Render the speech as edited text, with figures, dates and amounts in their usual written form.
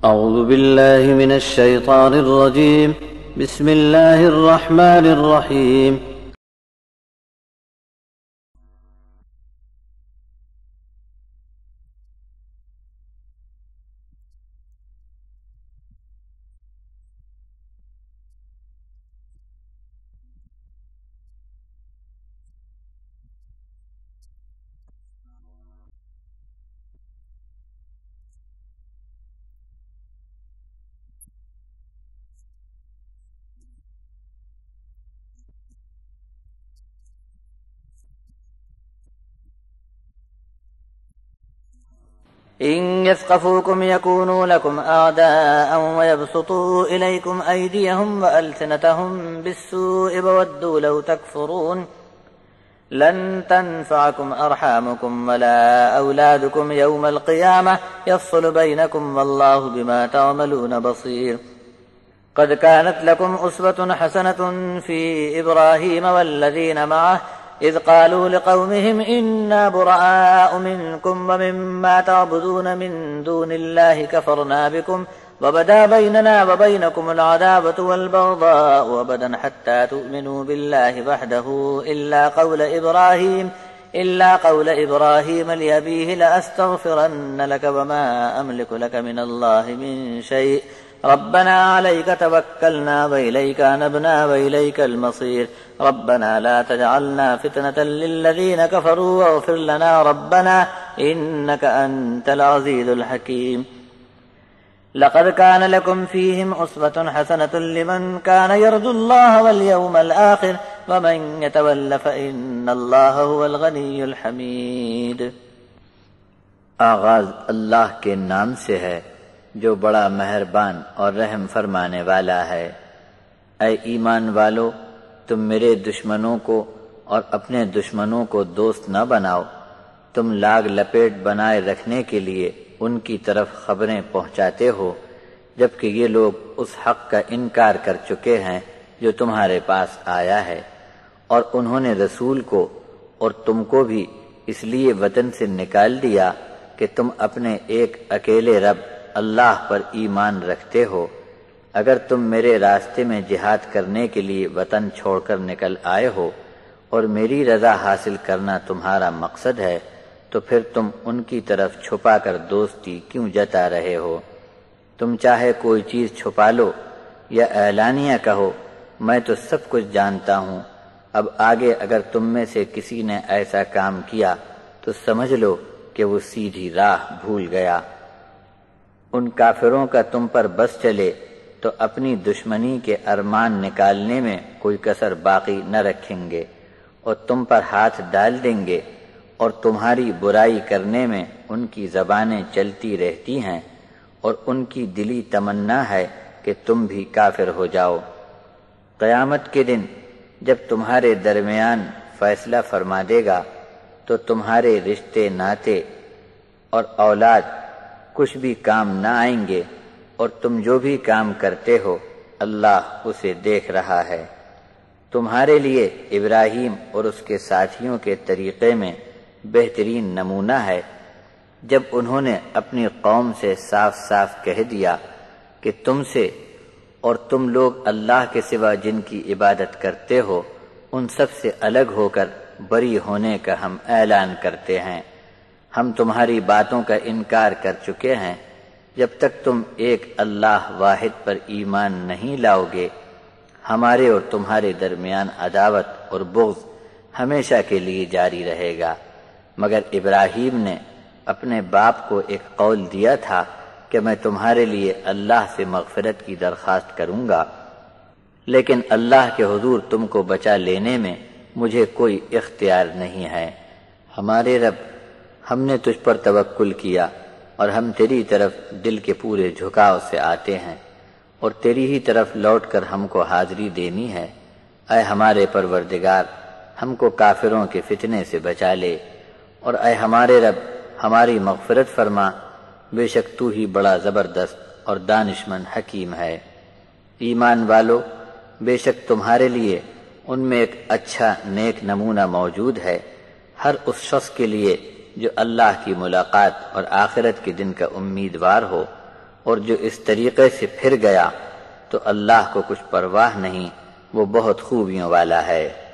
أعوذ بالله من الشيطان الرجيم. بسم الله الرحمن الرحيم. إن يثقفوكم يكونوا لكم أعداء ويبسطوا إليكم أيديهم وألسنتهم بالسوء وودوا لو تكفرون لن تنفعكم أرحامكم ولا أولادكم يوم القيامة يفصل بينكم والله بما تعملون بصير. قد كانت لكم أسوة حسنة في إبراهيم والذين معه إذ قالوا لقومهم إنا براء منكم ومما تعبدون من دون الله كفرنا بكم وبدا بيننا وبينكم العداوة والبغضاء أبدا حتى تؤمنوا بالله وحده إلا قول إبراهيم لأبيه لأستغفرن لك وما أملك لك من الله من شيء ربنا عليك توكلنا وإليك أنبنا وإليك المصير. ربنا لا تجعلنا فتنة للذين كفروا واغفر لنا ربنا إنك أنت العزيز الحكيم. لقد كان لكم فيهم أسوة حسنة لمن كان يرجو الله واليوم الآخر ومن يتول فإن الله هو الغني الحميد. آغاز اللہ کے نام سے ہے جو بڑا مہربان اور رحم فرمانے والا ہے۔ اے ایمان والو، تم میرے دشمنوں کو اور اپنے دشمنوں کو دوست نہ بناؤ۔ تم لاگ لپیٹ بنائے رکھنے کے لیے ان کی طرف خبریں پہنچاتے ہو جبکہ یہ لوگ اس حق کا انکار کر چکے ہیں جو تمہارے پاس آیا ہے، اور انہوں نے رسول کو اور تم کو بھی اس لیے وطن سے نکال دیا کہ تم اپنے ایک اکیلے رب اللہ پر ایمان رکھتے ہو۔ اگر تم میرے راستے میں جہاد کرنے کے لیے وطن چھوڑ کر نکل آئے ہو اور میری رضا حاصل کرنا تمہارا مقصد ہے تو پھر تم ان کی طرف چھپا کر دوستی کیوں جتا رہے ہو؟ تم چاہے کوئی چیز چھپا لو یا اعلانیہ کہو، میں تو سب کچھ جانتا ہوں۔ اب آگے اگر تم میں سے کسی نے ایسا کام کیا تو سمجھ لو کہ وہ سیدھی راہ بھول گیا۔ ان کافروں کا تم پر بس چلے تو اپنی دشمنی کے ارمان نکالنے میں کوئی کسر باقی نہ رکھیں گے اور تم پر ہاتھ ڈال دیں گے، اور تمہاری برائی کرنے میں ان کی زبانیں چلتی رہتی ہیں اور ان کی دلی تمنا ہے کہ تم بھی کافر ہو جاؤ۔ قیامت کے دن جب تمہارے درمیان فیصلہ فرما دے گا تو تمہارے رشتے ناتے اور اولاد کچھ بھی کام نہ آئیں گے، اور تم جو بھی کام کرتے ہو اللہ اسے دیکھ رہا ہے۔ تمہارے لیے ابراہیم اور اس کے ساتھیوں کے طریقے میں بہترین نمونہ ہے جب انہوں نے اپنی قوم سے صاف صاف کہہ دیا کہ تم سے اور تم لوگ اللہ کے سوا جن کی عبادت کرتے ہو ان سب سے الگ ہو کر بری ہونے کا ہم اعلان کرتے ہیں۔ ہم تمہاری باتوں کا انکار کر چکے ہیں۔ جب تک تم ایک اللہ واحد پر ایمان نہیں لاؤ گے ہمارے اور تمہارے درمیان عداوت اور بغض ہمیشہ کے لیے جاری رہے گا۔ مگر ابراہیم نے اپنے باپ کو ایک قول دیا تھا کہ میں تمہارے لیے اللہ سے مغفرت کی درخواست کروں گا، لیکن اللہ کے حضور تم کو بچا لینے میں مجھے کوئی اختیار نہیں ہے۔ ہمارے رب، ہم نے تجھ پر توکل کیا اور ہم تیری طرف دل کے پورے جھکاؤ سے آتے ہیں اور تیری ہی طرف لوٹ کر ہم کو حاضری دینی ہے۔ اے ہمارے پروردگار، ہم کو کافروں کے فتنے سے بچا لے، اور اے ہمارے رب ہماری مغفرت فرما، بے شک تو ہی بڑا زبردست اور دانشمند حکیم ہے۔ ایمان والو، بے شک تمہارے لیے ان میں ایک اچھا نیک نمونہ موجود ہے، ہر اس شخص کے لیے جو اللہ کی ملاقات اور آخرت کے دن کا امیدوار ہو، اور جو اس طریقے سے پھر گیا تو اللہ کو کچھ پرواہ نہیں، وہ بہت خوبیوں والا ہے۔